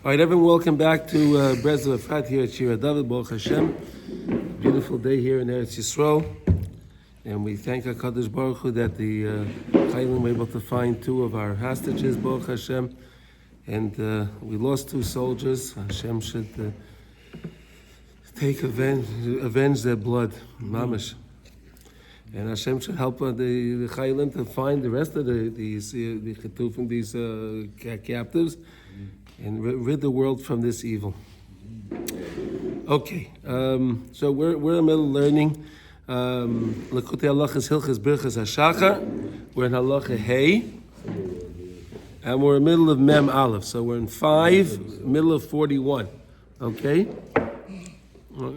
All right, everyone, welcome back to Breslov Efrat here at Shira David, Baruch Hashem. Beautiful day here in Eretz Yisrael. And we thank HaKadosh Baruch Hu that the Chaylim were able to find two of our hostages, Baruch Hashem. And we lost two soldiers. Hashem should avenge their blood, mamash. And Hashem should help the Chaylim to find the rest of the Chetufim, these captives, and rid the world from this evil. Okay, so we're in the middle of learning Likutey Halachos Hilchos Birchas HaShachar. We're in Halacha Hey, and we're in the middle of Mem Aleph. So we're in 5, middle of 41. Okay.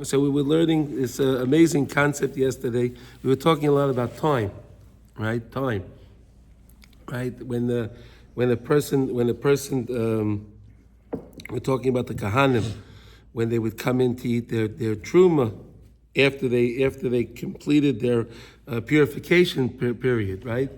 So we were learning this amazing concept yesterday. We were talking a lot about time, right? Time, right? When a person, we're talking about the Kahanim, when they would come in to eat their truma after they completed their purification period, right?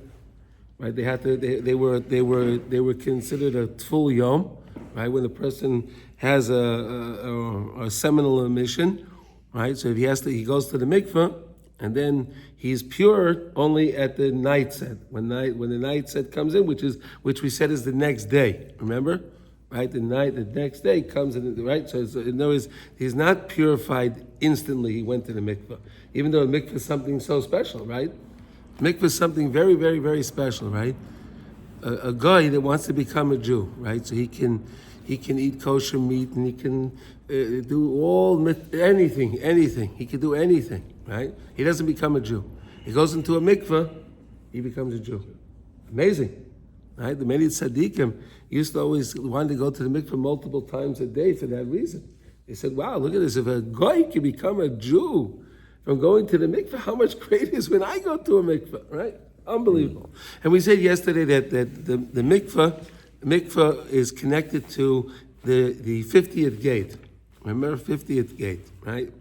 Right? They were considered a full yom, right? When the person has a seminal emission, right? So if he goes to the mikveh, and then he's pure only at the night set. When the night set comes in, which we said is the next day. Remember, right? The next day comes in, right? So in other words, he's not purified instantly. He went to the mikveh, even though the mikveh is something so special, right? Mikveh is something very, very, very special, right? A guy that wants to become a Jew, right? So he can eat kosher meat, and he can do anything. He can do anything, right? He doesn't become a Jew. He goes into a mikveh, he becomes a Jew. Amazing, right? The many tzaddikim used to always want to go to the mikveh multiple times a day for that reason. They said, wow, look at this. If a guy can become a Jew from going to the mikveh, how much greater is when I go to a mikveh, right? Unbelievable. And we said yesterday that the mikveh is connected to the 50th gate. Remember, 50th gate, right?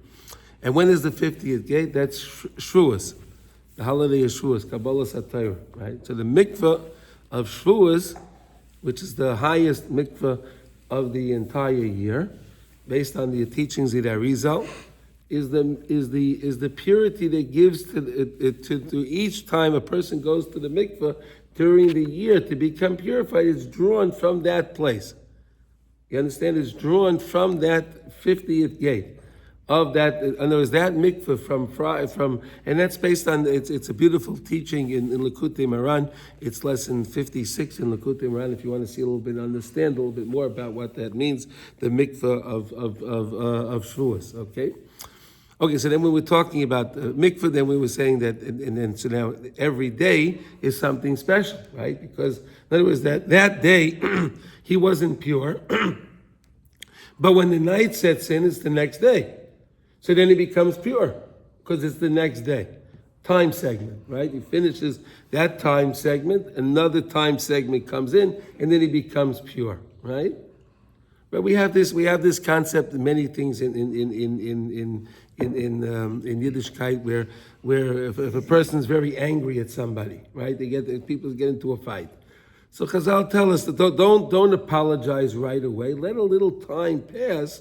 And when is the 50th gate? That's Shavuos, the holiday of Shavuos, Kabbalah Satayr, right? So the mikveh of Shavuos, which is the highest mikveh of the entire year, based on the teachings of the Arizal, is the purity that gives to each time a person goes to the mikveh during the year to become purified. It's drawn from that place. You understand? It's drawn from that 50th gate of that. In other words, that mikveh from and that's based on it's a beautiful teaching in Likutey Moharan. It's lesson 56 in Likutey Moharan. If you want to see a little bit, understand a little bit more about what that means, the mikveh of Shavuos. Okay, so then we were talking about mikveh, then we were saying that, and then so now every day is something special, right? Because in other words, that day he wasn't pure, but when the night sets in, it's the next day. So then he becomes pure, because it's the next day. Time segment, right? He finishes that time segment, another time segment comes in, and then he becomes pure, right? But we have this concept of many things in Yiddishkeit where if a person's very angry at somebody, right? People get into a fight. So Chazal tell us that don't apologize right away. Let a little time pass.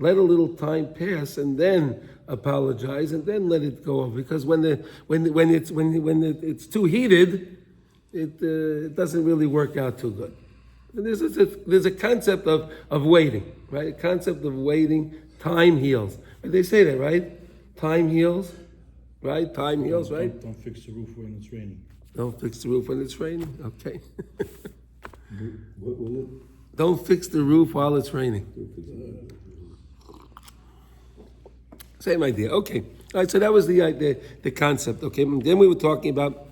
And then apologize, and then let it go over. Because when it's too heated, it doesn't really work out too good. And there's a concept of waiting, right? A concept of waiting. Time heals. They say that, right? Time heals, right? Time heals, right? Don't fix the roof when it's raining. Don't fix the roof when it's raining. Okay. Don't fix the roof while it's raining. Same idea. Okay. All right. So that was the concept. Okay. And then we were talking about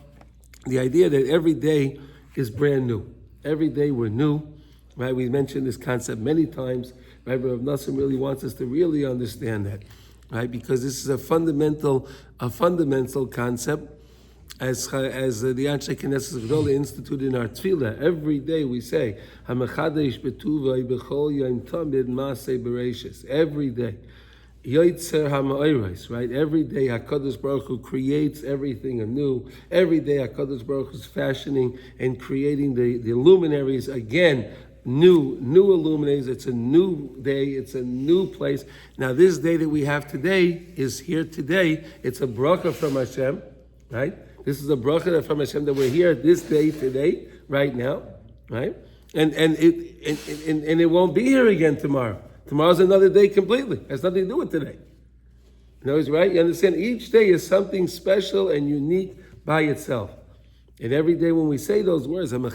the idea that every day is brand new. Every day we're new, right? We mentioned this concept many times, right? But Rav Nassim really wants us to really understand that, right? Because this is a fundamental concept, as the Anshe Knesset Gedolah instituted in our tefillah. Every day we say, "Hamachadesh betuvay bechol yom tamid maaseh bereishis." Every day. Yoitzer HaMa'oros, right? Every day HaKadosh Baruch Hu creates everything anew. Every day HaKadosh Baruch Hu is fashioning and creating the luminaries again new illuminates. It's a new day. It's a new place. Now, this day that we have today is here today. It's a bracha from Hashem, right? This is a bracha from Hashem that we're here this day today, right now, right? And it won't be here again tomorrow. Tomorrow's another day completely. It has nothing to do with today. You know, right? You understand? Each day is something special and unique by itself. And every day when we say those words, if we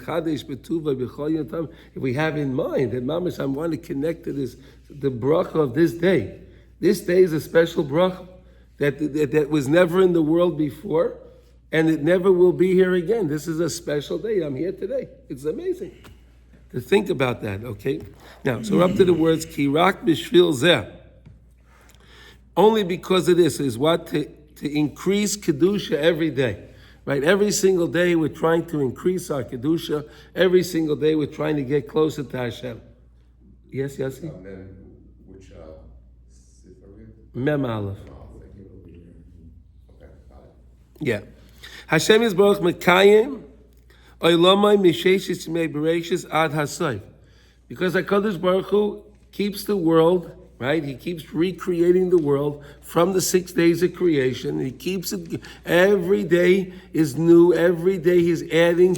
have in mind that Mamash, I want to connect to this, the bracha of this day. This day is a special bracha that was never in the world before, and it never will be here again. This is a special day. I'm here today. It's amazing to think about that, okay? Now, so we're up to the words, Kirak b'shvil zeh. Only because of this is what? To increase Kedusha every day. Right, every single day we're trying to increase our Kedusha. Every single day we're trying to get closer to Hashem. Yes, Yossi? Which Sifra? Mem Aleph. Okay, got it. Yeah. Hashem is Baruch Mekayim Oilamai Misheshis Mei Bereshis Ad Hasayv. Because HaKadosh Baruch Hu keeps the world, right? He keeps recreating the world from the 6 days of creation. He keeps it, every day is new. Every day he's adding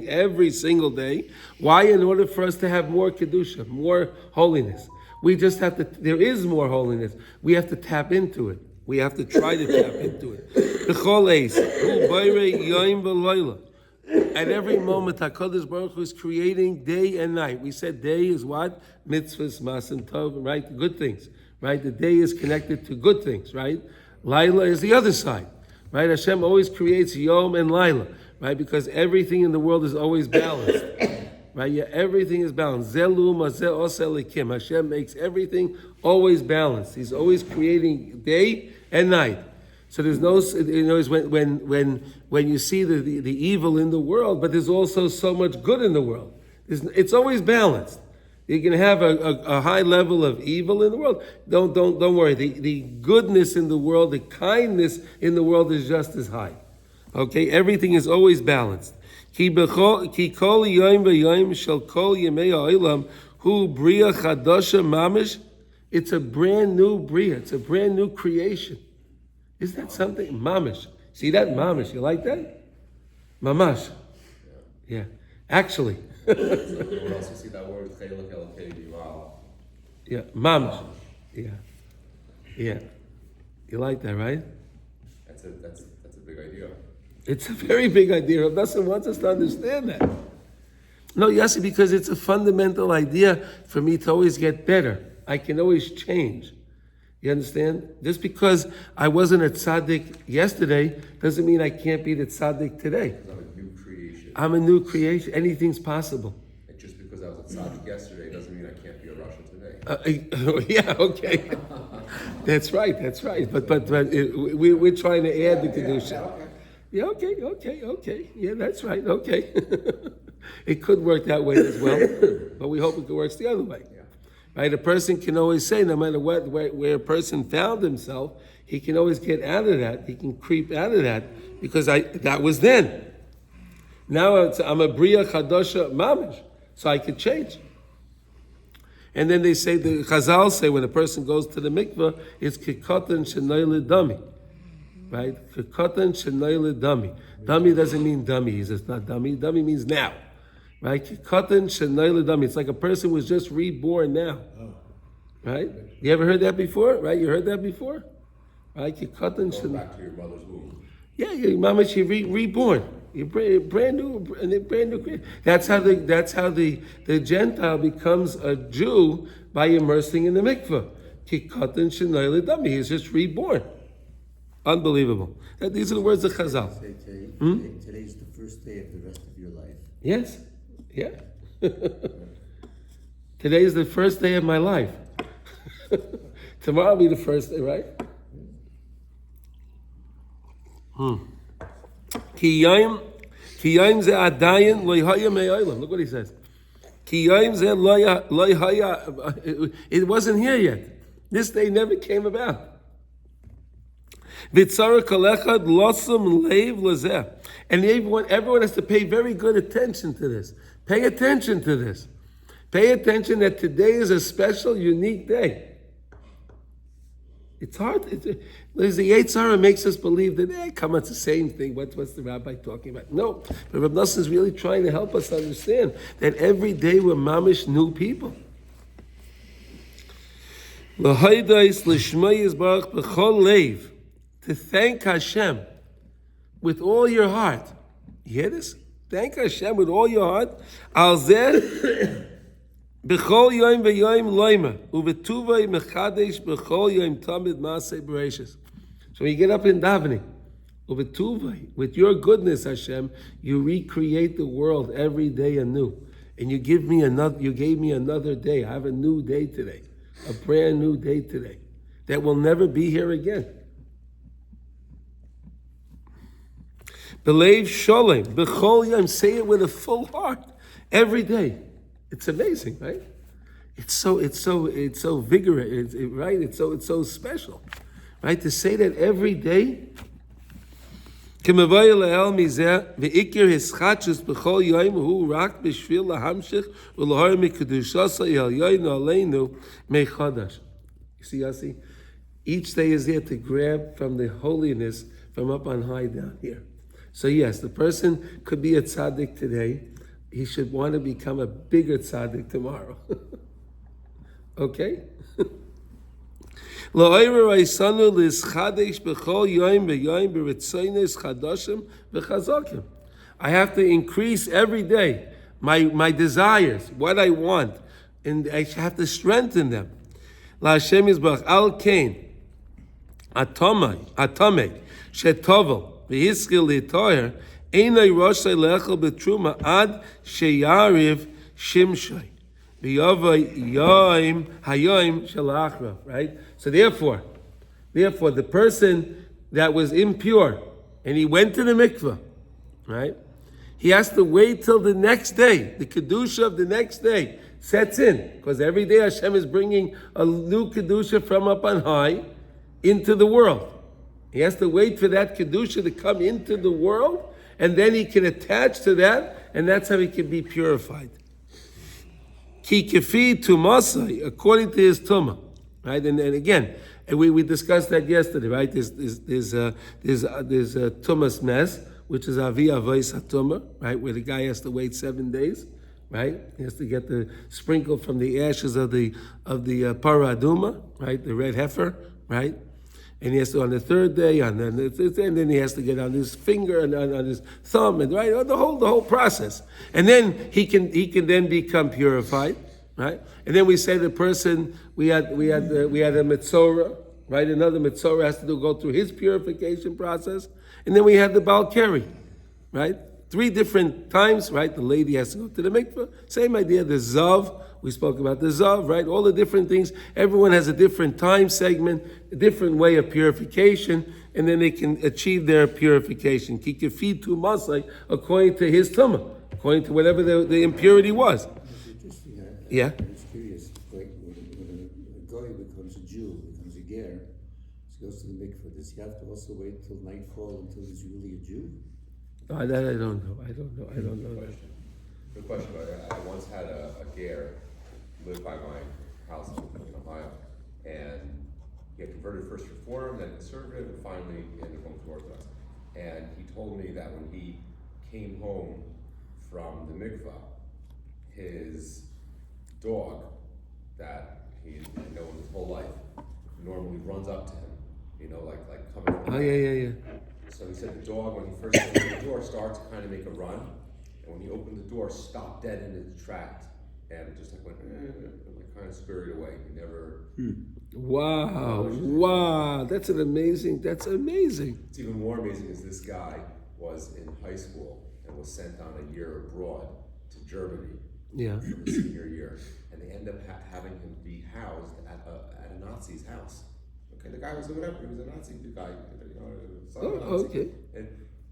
every single day. Why? In order for us to have more Kedusha, more holiness. We just have to, there is more holiness. We have to tap into it. We have to try to tap into it. At every moment, HaKadosh Baruch Hu is creating day and night. We said day is what? Mitzvahs, Masim Tov, right? Good things, right? The day is connected to good things, right? Laila is the other side, right? Hashem always creates Yom and Laila, right? Because everything in the world is always balanced, right? Yeah, everything is balanced. Zelu mazeh oseh likim. Hashem makes everything always balanced. He's always creating day and night. So there's no, you know, when you see the evil in the world, but there's also so much good in the world. It's always balanced. You can have a high level of evil in the world. Don't worry. The goodness in the world, the kindness in the world is just as high. Okay, everything is always balanced. Ki kol yom v'yom shel kol yemei ha'olam hu bria chadasha mamish. It's a brand new bria. It's a brand new creation. Isn't that something? Mamish. See that? Mamish. You like that? Mamash. Yeah. Actually. Where else you see that word? Chelak Elokei. Wow. Yeah. Mamish. Yeah. Yeah. You like that, right? That's a big idea. It's a very big idea. Rav Nassim wants us to understand that. No, Yossi, because it's a fundamental idea for me to always get better. I can always change. You understand? Just because I wasn't a tzaddik yesterday doesn't mean I can't be the tzaddik today. I'm a new creation. I'm a new creation. Anything's possible. And just because I was a tzaddik yesterday doesn't mean I can't be a Russian today. Yeah, okay. That's right. But we're trying to add the Kedusha. Yeah, okay. Yeah, that's right. Okay. It could work that way as well, but we hope it works the other way. Right, a person can always say, no matter what, where a person found himself, he can always get out of that. He can creep out of that because that was then. Now I'm a bria chadasha mamish, so I could change. And then they say, the Chazal say, when a person goes to the mikveh, it's kikotan shenoi ledami, right? Kikotan shenoi ledami. Dummy doesn't mean dummy. He says not dummy. Dummy means now. Right? It's like a person was just reborn now. Right? You ever heard that before? Right? You heard that before? Right? Go back to your mother's womb. Yeah, mama, she reborn. You're brand new. That's how the Gentile becomes a Jew by immersing in the mikveh. He's just reborn. Unbelievable. These are the words of Chazal. Today's the first day of the rest of your life. Yes. Yeah. Today is the first day of my life. Tomorrow will be the first day, right? Ki yom ze adayin lo yahya me'olam. Look what he says. Ki yom ze lo yahya. It wasn't here yet. This day never came about. V'tzara kol echad losam leiv lazeh. And everyone has to pay very good attention to this. Pay attention to this. Pay attention that today is a special, unique day. It's hard. The Yetzer Hara makes us believe that, come on, it's the same thing. What's the rabbi talking about? No, but Reb Nosson is really trying to help us understand that every day we're mamish new people. To thank Hashem with all your heart. You hear this? Thank Hashem with all your heart. Al zeh b'chol yom v'yom loyma uvetuvay mechadesh b'chol yom tamid maaseh bereishis. So when you get up in davening, uvetuvay, with your goodness, Hashem, you recreate the world every day anew, and you gave me another day. I have a new day today, a brand new day today, that will never be here again. Believe sholem, b'chol yom, say it with a full heart every day. It's amazing, right? It's so vigorous, right? It's so special, right? To say that every day. K'mavay le'el mizeh ve'ikir hischatshus b'chol yom hu rak b'shvil lahamshich v'lohar mikudushasa yalyoynu aleinu mechadash. You see, Yossi? Each day is there to grab from the holiness from up on high down here. So yes, the person could be a tzaddik today. He should want to become a bigger tzaddik tomorrow. Okay? My I have to increase every day my desires, what I want, and I have to strengthen them. La Hashem Yisbarach al kain atomei shetovel v'hiskil litoyer einay roshay lechel betruma ad sheyariv shimshay v'yava yoim hayoim shalachra. Right. So therefore, the person that was impure and he went to the mikveh, right? He has to wait till the next day. The kedusha of the next day sets in, because every day Hashem is bringing a new kedusha from up on high into the world. He has to wait for that kedusha to come into the world, and then he can attach to that, and that's how he can be purified. Ki kefi tumasai, according to his tumah, right? And again, and we discussed that yesterday, right? There's tumas mes, which is avi avos hatumah, right? Where the guy has to wait 7 days, right? He has to get the sprinkle from the ashes of the paraduma, right? The red heifer, right? And he has to on the third day, and then he has to get on his finger and on his thumb, and right, the whole process. And then he can then become purified, right? And then we say the person we had a metzora, right? Another metzora has to go through his purification process, and then we had the balkari, right? 3 different times, right? The lady has to go to the mikveh. Same idea. The zav, we spoke about the zav, right? All the different things. Everyone has a different time segment, a different way of purification, and then they can achieve their purification. Ki kefi tumasai, according to his tumah, according to whatever the impurity was. It's interesting. Yeah. I'm just curious. Like when a goy becomes a Jew, becomes a ger, he goes to the mikveh. Does he have to also wait till nightfall until he's really a Jew? That I don't know. I don't know that. Good question. I once had a ger live by my house in Ohio, and he had converted first Reform, then conservative, and finally he ended up going to Orthodox. And he told me that when he came home from the mikvah, his dog that he had known his whole life normally runs up to him, like coming from Yeah. So he said the dog, when he first opened the door, started to kind of make a run, and when he opened the door, stopped dead in its tracks, and just went, and kind of scurried away. He never. Wow, that's amazing. It's even more amazing is this guy was in high school and was sent on a year abroad to Germany. Yeah. For his senior year, and they end up having him be housed at a Nazi's house. Okay, the guy was whatever. He was a Nazi guy. Son of a Nazi. Okay.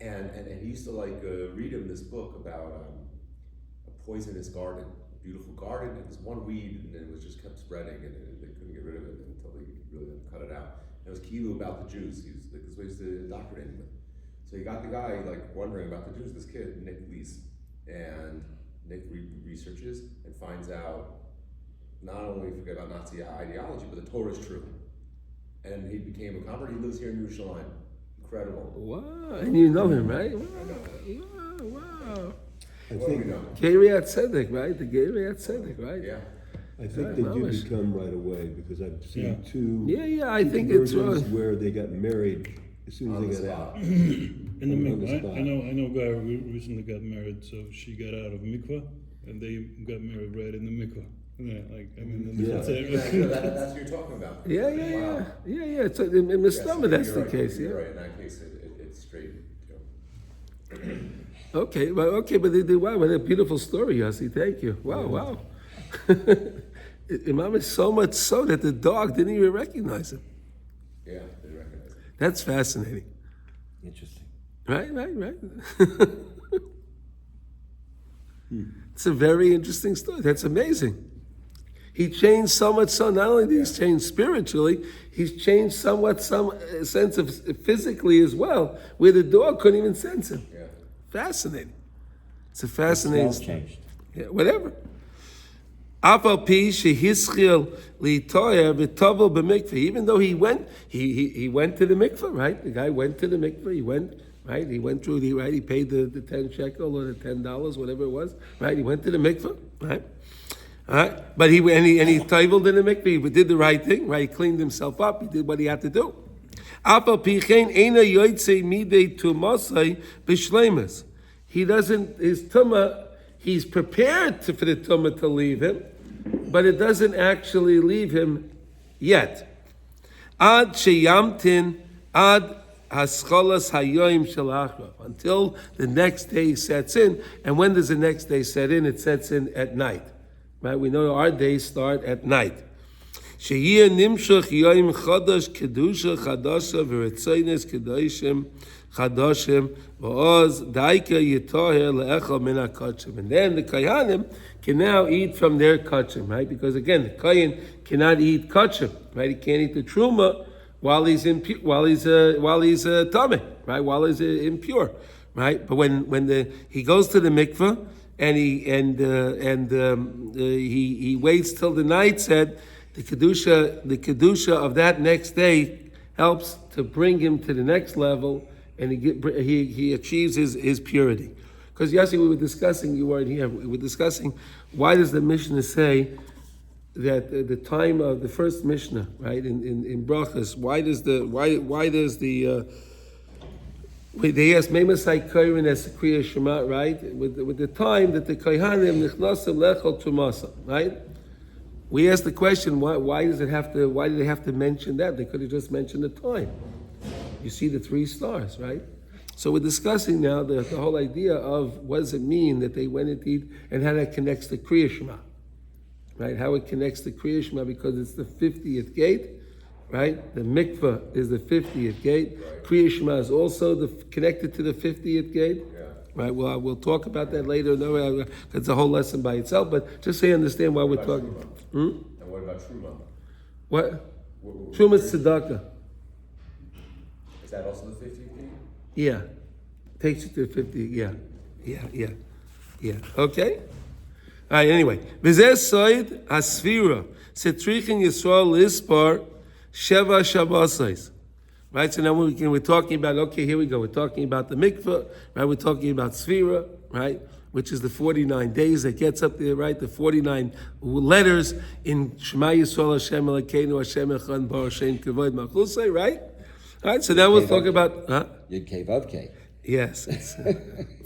And he used to read him this book about a poisonous garden, a beautiful garden, and this one weed, and it was just kept spreading, and they couldn't get rid of it until they really cut it out. And it was Kilu about the Jews. He was this way to indoctrinate him with. So he got the guy wondering about the Jews. This kid Nick Lees, and researches and finds out not only forget about Nazi ideology, but the Torah is true. And he became a convert. He lives here in Yerushalayim. Incredible. Wow, and you know him, right? Wow. I What do think, we know? Geiriat Tzedek, right? The Geiriat Tzedek, right? Yeah. I think Right, they do mamish. become right away, because I've seen Yeah. two. Yeah, I two think it's conversions wrong. where they got married as soon On as the they got spot. out. In the On the mikvah. spot. I know a guy who recently got married, so she got out of mikvah, and they got married right in the mikvah. Yeah, Yeah. that's it. That's what you're talking about. Yeah. It's in Yes, Mistama, that's you're the right, case. You're Yeah. right. In that case, it's straight. Okay, but wow, what a beautiful story, Yossi. Thank you. Wow. Imam is so much so that the dog didn't even recognize him. Yeah, they recognize it. That's fascinating. Interesting. Right. It's a very interesting story. That's amazing. He changed so much so, not only did he change spiritually, he's changed somewhat some sense of physically as well, where the dog couldn't even sense him. Yeah. Fascinating. It's a fascinating Smell story. changed. Yeah, whatever. Even though he went to the mikveh, right? The guy went to the mikveh. He went, right? He went through the right. He paid the 10 shekel or the $10, whatever it was, right? He went to the mikveh, right? All right, but he toiveled in the mikveh. He did the right thing, right? He cleaned himself up. He did what he had to do. He doesn't. His tumah. He's prepared for the tumah to leave him, but it doesn't actually leave him yet. Ad sheyamtin ad hascholas hayoim shalachra, until the next day sets in. And when does the next day set in? It sets in at night. Right? We know our days start at night. Sheyeh nimshach yoim chadash kedusha chadasha v'retzoynes kedoshim chadashim v'oz daika yitoher le'echel min ha'kachim. And then the kohanim can now eat from their kachim, right? Because again, the kohen cannot eat kachim, right? He can't eat the truma while he's tameh, right? While he's impure, right? But when he goes to the mikveh and he waits till the night set, the kedusha of that next day helps to bring him to the next level, and he achieves his purity. Because yesterday we were discussing, you weren't here. We were discussing why does the Mishnah say that the time of the first Mishnah, right, in Brachas, why does the they ask Memasai Kohen as Kriya Shema, right, with the time that the Kohanim nichnasim lechol tumasa, right? We asked the question, why do they have to mention that? They could have just mentioned the time. You see the 3 stars, right? So we're discussing now the whole idea of what does it mean that they went and eat, and how that connects to Kriya Shema, right? How it connects to Kriya Shema, because it's the 50th gate, right? The mikveh is the 50th gate. Right. Kriya Shema is also connected to the 50th gate. Yeah. Right, well, we'll talk about that later. No, it's a whole lesson by itself, but just so you understand why we're talking about. And what about Truma? What? Truma's tzedakah. Is that also the 50th gate? Yeah. Takes you to 50, yeah. Okay? All right, anyway. V'zeh soid hasfira, setrichin Yisrael lispar sheva shabbosais. Right, so now we're talking about, okay, here we go. We're talking about the mikveh, right? We're talking about Sfira, right? Which is the 49 days that gets up there, right? The 49 letters in Shema Yisrael Hashem Elokeinu Hashem Echad Bar Hashem Kavod Machusay, right? All right, so now we'll talk about, Yud Kei Vav Kei. Yes, it's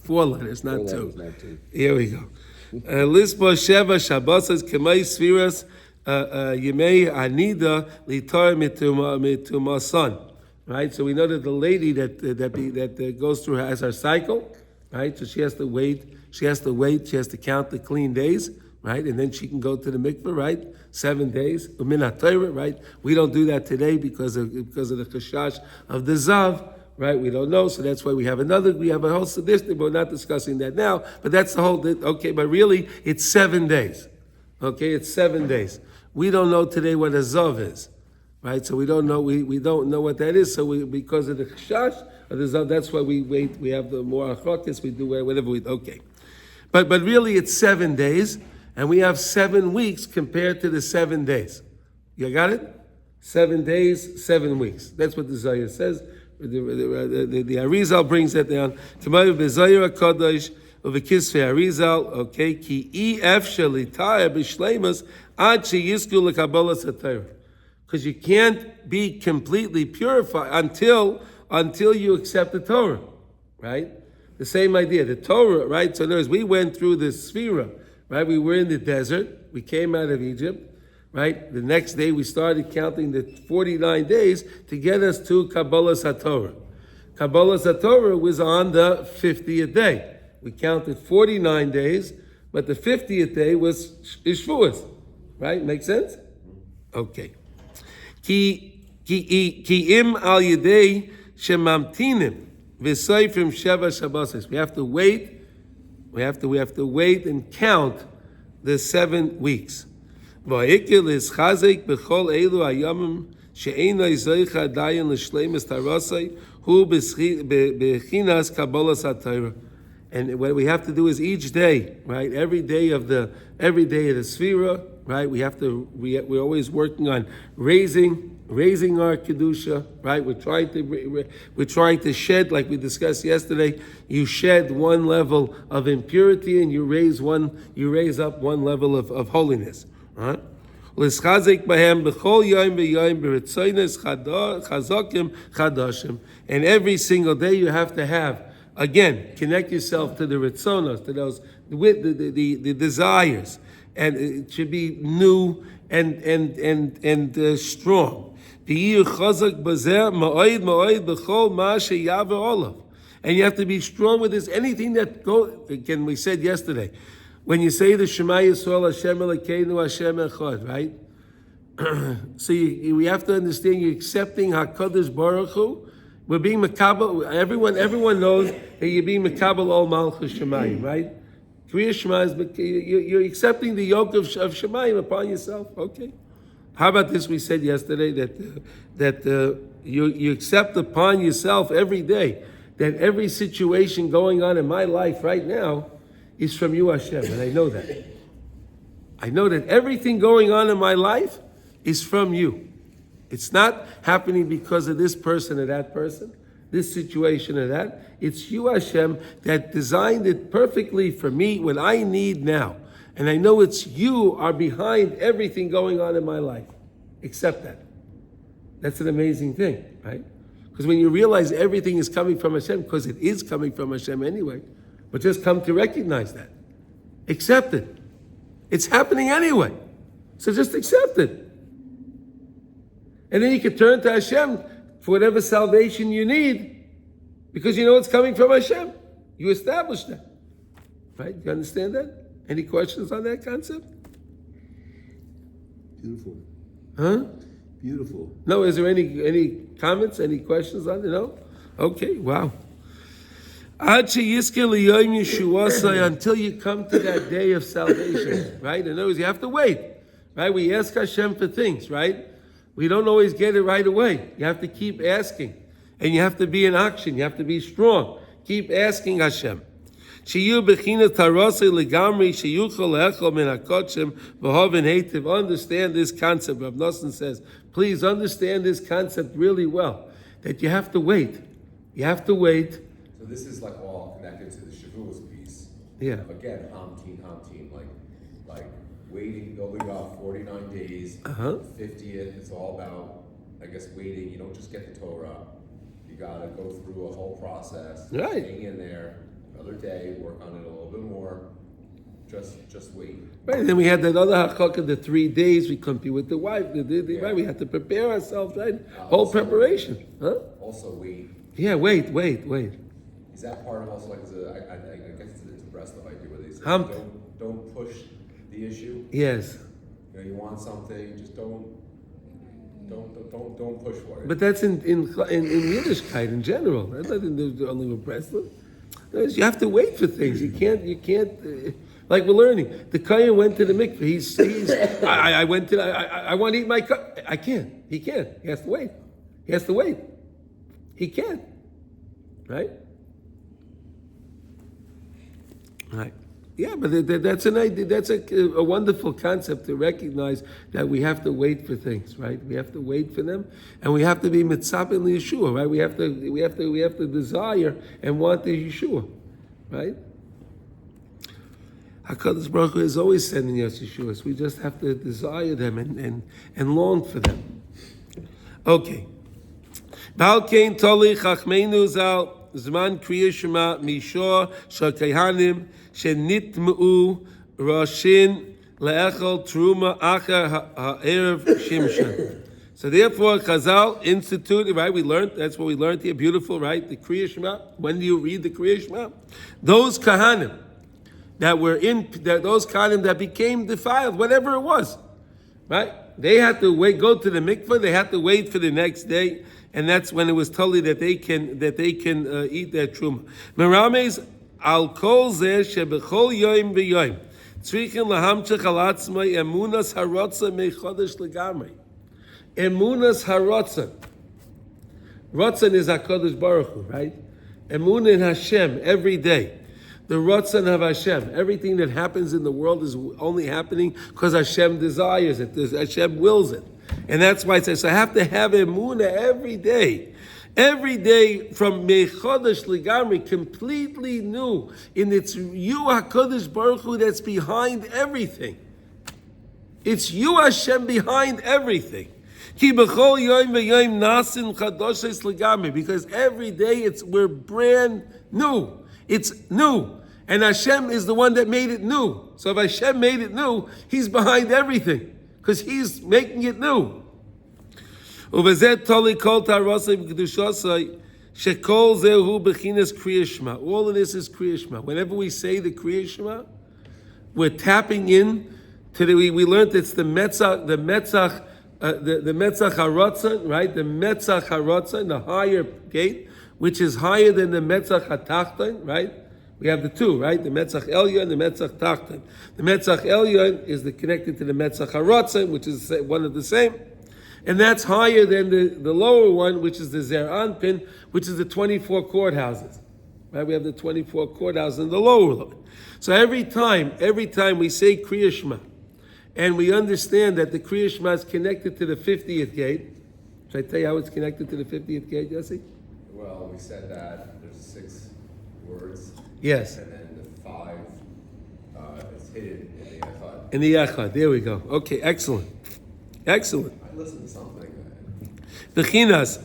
4 letters, not 2. Letters, not 2. Here we go. Lisbo Sheva Shabbosas Kemay Sfiras Yemei Anida Litar Mitumasan. Right, so we know that the lady that goes through has her cycle, right? So she has to wait. She has to count the clean days, right? And then she can go to the mikveh, right? 7 days. Right? We don't do that today because of the chashash of the zav, right? We don't know, so that's why we have a whole statistic, but we're not discussing that now. But that's the whole. Okay, but really, it's 7 days. Okay, it's 7 days. We don't know today what a zav is. Right, so we don't know. We don't know what that is. So because of the chashash of the zav, that's why we wait. We have the more achrokas. We do whatever we. Okay, But really it's 7 days, and we have 7 weeks compared to the 7 days. You got it? 7 days, 7 weeks. That's what the Zohar says. The Arizal brings that down. Tomorrow b'Zohar HaKadosh u'v'kisvei Arizal. Okay, ki ef shelitaya b'shleimus ad sheyizku l'kabolas haTorah. Because you can't be completely purified until you accept the Torah, right? The same idea, the Torah, right? So in other words, we went through the Sphira, right? We were in the desert. We came out of Egypt, right? The next day we started counting the 49 days to get us to Kabbalas HaTorah. Kabbalas HaTorah was on the 50th day. We counted 49 days, but the 50th day was Shavuos, right? Make sense? Okay. Ki im al yedei shemamtinim v'soifrim sheva shabbos. We have to wait. We have to wait and count the 7 weeks. Va'ikil is chazek b'chol elu hayamim she'eino zoicha dayan l'shleimus tarosai hu b'chinas kabbalas haTorah. And what we have to do is each day, right? Every day of the Sphira, right? We're always working on raising our kedusha, right? We're trying to shed, like we discussed yesterday. You shed one level of impurity, and you raise up one level of holiness, right? And every single day you have to have, again, connect yourself to the ritzonos, to those with the desires, and it should be new and strong. And you have to be strong with this. Anything that goes, again, we said yesterday, when you say the Shema Yisrael Hashem Elokeinu Hashem Echad, right? So we have to understand you're accepting HaKadosh Baruch Hu. We're being Makabel. Everyone knows that you're being Makabel Ol Malchus Shemayim, right? Kriya Shema is, you're accepting the yoke of Shemayim upon yourself. Okay. How about this? We said yesterday that you accept upon yourself every day that every situation going on in my life right now is from you, Hashem, and I know that. I know that everything going on in my life is from you. It's not happening because of this person or that person, this situation or that. It's you, Hashem, that designed it perfectly for me when I need now. And I know it's you are behind everything going on in my life. Accept that. That's an amazing thing, right? Because when you realize everything is coming from Hashem, because it is coming from Hashem anyway, but just come to recognize that. Accept it. It's happening anyway. So just accept it. And then you can turn to Hashem for whatever salvation you need, because you know it's coming from Hashem. You establish that. Right? You understand that? Any questions on that concept? Beautiful. Huh? Beautiful. No, is there any comments, any questions on it? No? Okay, wow. Until you come to that day of salvation, right? In other words, you have to wait, right? We ask Hashem for things, right? We don't always get it right away. You have to keep asking, and you have to be in action. You have to be strong. Keep asking Hashem. Understand this concept. Rav Nosson says, please understand this concept really well, that you have to wait. You have to wait. So this is like all connected to the Shavuos piece. Yeah. Again, Hamteen, like waiting, building up 49 days, 50th, it's all about, I guess, waiting. You don't just get the Torah. You gotta go through a whole process. Right. Hang in there, another day, work on it a little bit more. Just wait. Right, and then we had that other Hakaka, the 3 days we couldn't be with the wife. Right, we had to prepare ourselves, right? Whole preparation. Huh? Also wait. Yeah, wait. Is that part of also like, I guess it's a Breslov idea where they say, don't push the issue. Yes. You know, you want something, just don't push for it. But that's in Yiddishkeit in general. That's not only with Breslov. You have to wait for things. You can't. Like we're learning. The Kohen went to the mikveh. I want to eat my cut. I can't. He can't. He has to wait. He can't. Right? Right. Yeah, but that's an idea. That's a wonderful concept to recognize that we have to wait for things, right? We have to wait for them, and we have to be mitzapin Yeshua, right? We have to desire and want the Yeshua, right? HaKadosh Baruch Hu is always sending us Yeshuas. We just have to desire them and long for them. Okay. Bal kein toli chachmeinu zal zman kriya shema mishor shel kehanim shenitmu roshin le'echol truma acher ha'erev shimshon. So therefore, Chazal instituted, right? We learned, that's what we learned here. Beautiful, right? The Kriya Shema. When do you read the Kriya Shema? Those Kahanim those Kahanim that became defiled, whatever it was, right? They had to wait, go to the mikveh. They had to wait for the next day, and that's when it was told that they can eat their truma. Merames al kol zeh shebechol yoim v'yoim tzrichen lahamchech al atzmai emunas harotza mechodesh legamrei. Emunas harotzan. Rotzan is HaKadosh Baruch Hu, right? Emunah in Hashem every day. The Rotzan of Hashem. Everything that happens in the world is only happening because Hashem desires it. Hashem wills it. And that's why it says, so I have to have Emunah every day. Every day from Mechodesh Ligamri, completely new. And it's you, HaKadosh Baruch Hu, that's behind everything. It's you, Hashem, behind everything. Because every day we're brand new. It's new. And Hashem is the one that made it new. So if Hashem made it new, He's behind everything. Because He's making it new. All of this is Kriya Shema. Whenever we say the Kriya Shema, we're tapping in to we learned it's the Metzach Harotzah, right? The Metzach Harotzah, the higher gate, which is higher than the Metzach HaTachton, right? We have the two, right? The Metzach Elyon and the Metzach Tachton. The Metzach Elyon is connected to the Metzach Harotzah, which is one of the same. And that's higher than the lower one, which is the Zer Anpin, which is the 24 courthouses. Right? We have the 24 courthouses in the lower one. So every time we say Kriya Shema, and we understand that the Kriya Shema is connected to the 50th gate. Should I tell you how it's connected to the 50th gate, Jesse? Well, we said that there's 6 words. Yes. And then the 5 is hidden in the Echad. In the Echad, there we go. Okay, excellent. Excellent. I listened to something. Bechinas.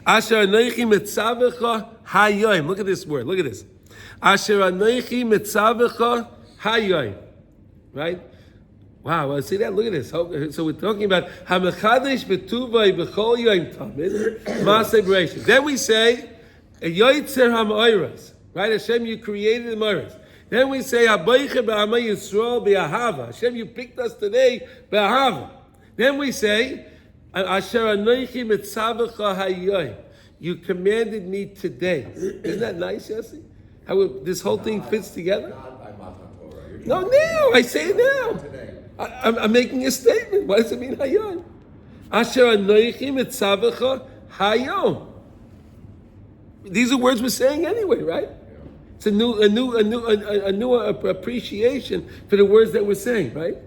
Asher anoichi metzavecha hayoim. Look at this word. Look at this. Asher anoichi metzavecha hayoim. Right? Wow, well, see that? Look at this. So we're talking about Hamechadish Betuvay B'chol Yom Tamid Maseh Bereshis. Then we say Yoitzer HaMoiras. Right? Hashem, you created the Moiras. Then we say Habayche B'Ama Yisrael B'Ahava. Hashem, you picked us today B'Ahava. Then we say Asher Anoichi Mitzavecha Hayoim. You commanded me today. Isn't that nice, Jesse? How this whole thing fits together? Not by Matan Torah. No, now. I say it now. Today. I'm making a statement. What does it mean, Hayom? Asher anoichi mitzavecha hayom. These are words we're saying anyway, right? It's a new appreciation for the words that we're saying, right?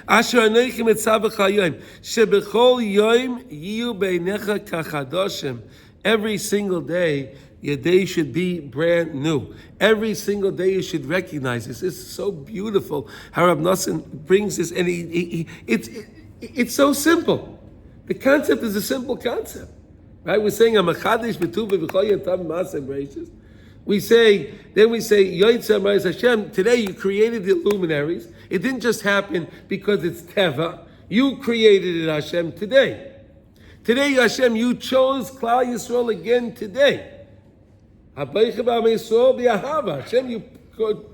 Asher anoichi mitzavecha hayom shebechol yom yiyu beinecha kachadoshim. Every single day, your day should be brand new. Every single day you should recognize this. This is so beautiful how Rav Nosson brings this, and it's so simple. The concept is a simple concept, right? We're saying Hamachadish B'Tuva V'Chol Yotam Maseh Bereshis. We say Yoitzer Ma'as Hashem. Today you created the luminaries. It didn't just happen because it's Teva. You created it, Hashem, today. Today, Hashem, you chose Klal Yisrael again today. Hashem, you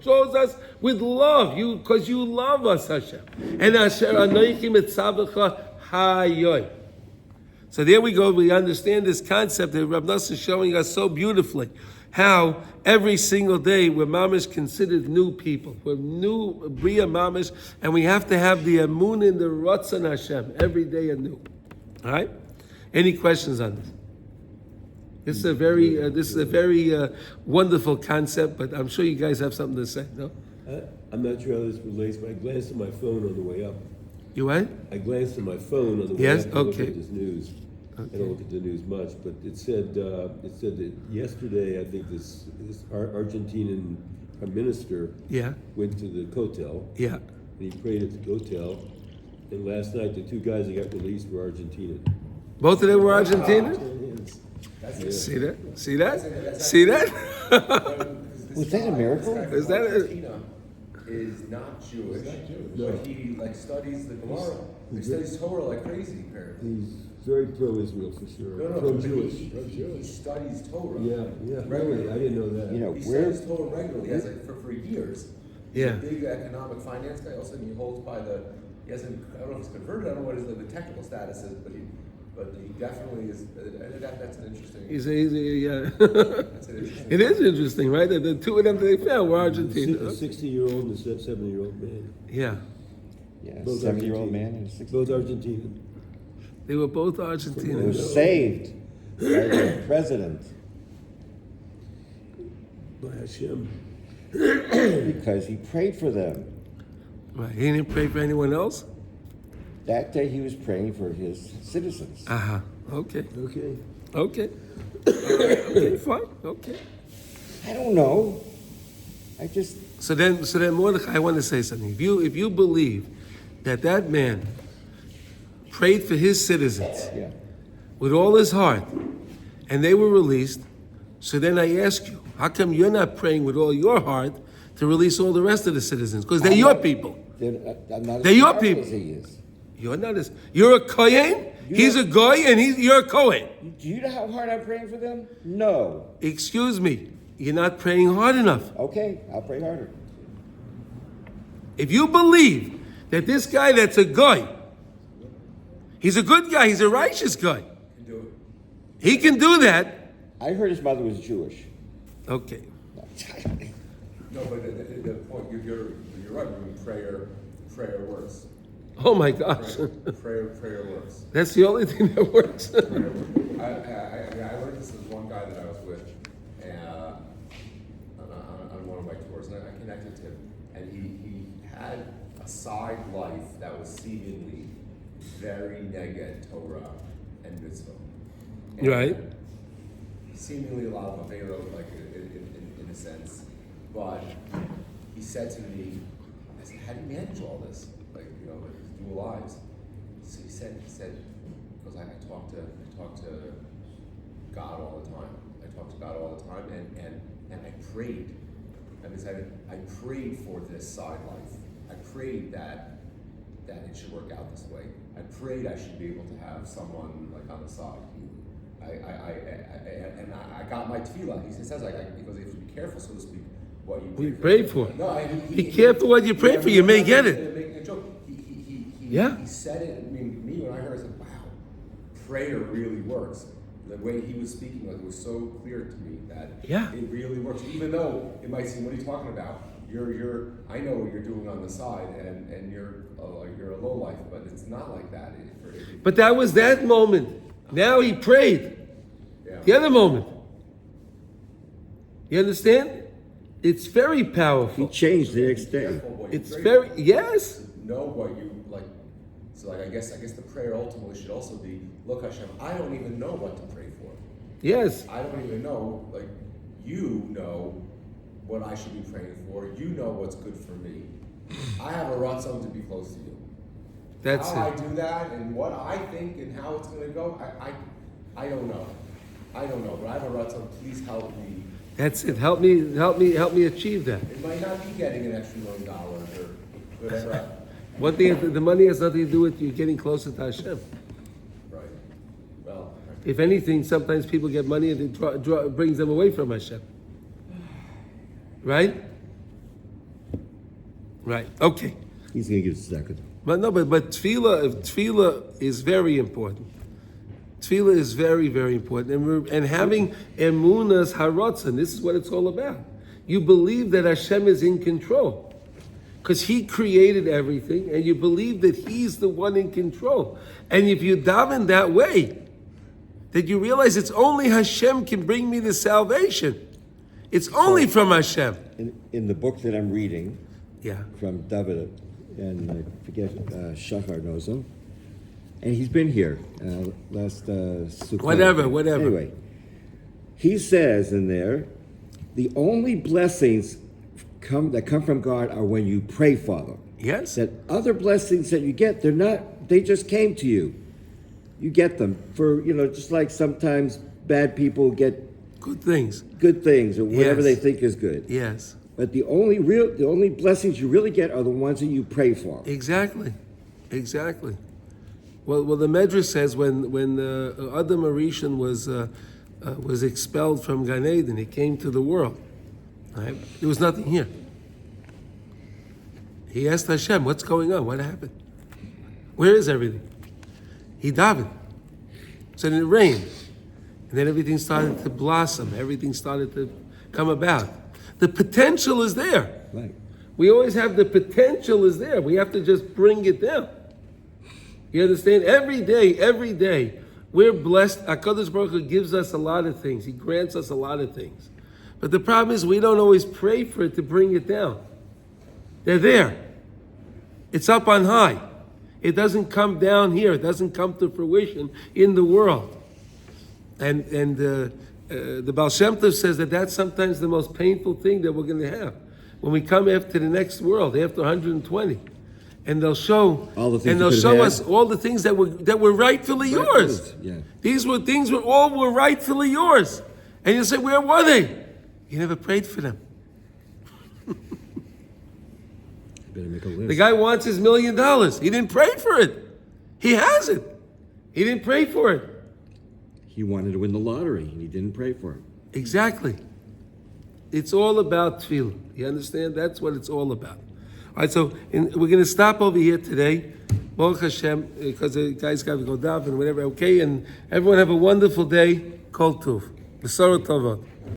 chose us with love, because you love us, Hashem. And Asher Anoichi Mitzavecha Hayoim. So there we go. We understand this concept that Rav Nosson is showing us so beautifully. How every single day we're mamish considered new people. We're new Bria mamish, and we have to have the Amun and the Ratzon Hashem every day anew. All right? Any questions on this? This is a very wonderful concept, but I'm sure you guys have something to say, no? I'm not sure how this relates, but I glanced at my phone on the way up. You what? I glanced at my phone on the way Yes? up to look Okay. at this news. I don't look at the news much, but it said that yesterday, I think this Argentinian prime minister Yeah, went to the hotel yeah. and he prayed at the hotel. And last night, the two guys that got released were Argentinian. Both of them were Argentina? Yes. See that? See that? See that? Was that a miracle? Is that a- Argentina is not Jewish, but he like studies the Gemara. He studies Torah like crazy, apparently. He's very pro-Israel for sure, No, but pro-Jewish. he studies Torah. Yeah, really, I didn't know that. You know, He where, studies Torah regularly. He has like for years. Yeah. He's a big economic finance guy. Also, he holds by the. He hasn't. I don't know if he's converted. I don't know what the technical status is, but he definitely is. That's an interesting. Yeah. That's an interesting. It is interesting, right? That the two of them they found were Argentina. A 60-year-old and a 70-year-old man. Yeah, yeah, Both 70-year-old Argentinian. man and a 60. Both Argentinian. they were both They were Argentina. saved by the president By Hashem. because he prayed for them. Right. He didn't pray for anyone else? That day he was praying for his citizens. Uh-huh. Okay. Okay. Okay. Okay, fine. Okay. I don't know. I just, So then Mordechai, I want to say something. If you believe that man prayed for his citizens yeah. with all his heart, and they were released, so then I ask you, how come you're not praying with all your heart to release all the rest of the citizens? Because they're your people. I'm not They're as your powerful people. as he is. You're not as you're a Kohen. He's a goy, and you're a Kohen. Do you know how hard I'm praying for them? No. Excuse me, you're not praying hard enough. Okay, I'll pray harder. If you believe that this guy that's a goy, he's a good guy, he's a righteous guy, Can do it. he can do that. I heard his mother was Jewish. Okay. No, but the point you're right. I mean, prayer works. Oh my gosh, Prayer works. that's the only thing that works. I learned this with one guy that I was with on one of my tours, and I connected to him, and he had a side life that was seemingly very neged Torah and mitzvah. And Right. Seemingly a lot of avero, like in a sense, but he said to me, I said, "How do you manage all this? Like, you know, like dual lives?" So he said, because I talk to God all the time. I talk to God all the time, and I prayed. I decided I prayed for this side life. I prayed that it should work out this way. I prayed I should be able to have someone like on the side. I got my tefillah. He says like because you have to be careful, so to speak, what you pray for. No, Be careful what you pray for, you may get it. Making a joke. Yeah. He said it. I mean, me when I heard it, I said, "Wow, prayer really works." The way he was speaking, like, it was so clear to me that Yeah. it really works. Even though it might seem, "What are you talking about? I know what you're doing on the side, and you're a low life, but it's not like that." But that was that moment. Now he prayed. Yeah. The other moment. You understand? It's very He powerful. changed the next day. Careful what you It's pray very for. yes. Know what you like. So like I guess the prayer ultimately should also be, look, Hashem, I don't even know what to pray for. Yes. I don't even know, like, you know what I should be praying for. You know what's good for me. I have a ratzon to be close to you. That's how it. I do that and what I think and how it's going to go, I don't know. I don't know, but I have a ratzon. Please help me. That's it. Help me achieve that. It might not be getting an extra $1 million or whatever. One thing, the money has nothing to do with you getting closer to Hashem. Right. Well, If anything, sometimes people get money and it brings them away from Hashem. Right? Right. Okay. He's going to give us a second. But no, but tefillah is very important. Tefillah is very, very important. And having emunas haratzon, this is what it's all about. You believe that Hashem is in control. Because He created everything, and you believe that He's the one in control. And if you daven that way, that you realize it's only Hashem can bring me the salvation. It's only from Hashem. In the book that I'm reading, Yeah. from David, and I forget, Shachar knows him, and he's been here last Sukkot. Whatever. Anyway, he says in there, the only blessings that come from God are when you pray, Father. Yes. That other blessings that you get, they just came to you. You get them for, just like sometimes bad people get Good things. good things or whatever Yes. they think is good. Yes. But the only blessings you really get are the ones that you pray for. Exactly. Well, the Medrash says when Adam Arishon was expelled from Gan Eden, he came to the world. Right? There was nothing here. He asked Hashem, "What's going on? What happened? Where is everything?" He davened. So then it rained, and then everything started to blossom. Everything started to come about. The potential is there. Right. We always have the potential is there. We have to just bring it down. You understand? Every day, we're blessed. HaKadosh Baruch Hu gives us a lot of things. He grants us a lot of things. But the problem is we don't always pray for it to bring it down. They're there. It's up on high. It doesn't come down here. It doesn't come to fruition in the world. And the Baal Shem Tov says that that's sometimes the most painful thing that we're going to have. When we come after the next world, after 120, and they'll show All the things and you they'll could show have us all the things that were rightfully yours. Yeah. These were things were rightfully yours. And you say, where were they? You never prayed for them. Better make a list. The guy wants his $1 million. He didn't pray for it. He has it. He didn't pray for it. He wanted to win the lottery, and he didn't pray for it. Exactly. It's all about tefillah. You understand? That's what it's all about. All right, so we're going to stop over here today. Baruch Hashem, because the guys got to go down and whatever. Okay, and everyone have a wonderful day. Kol Tuv. B'sorah Tovot.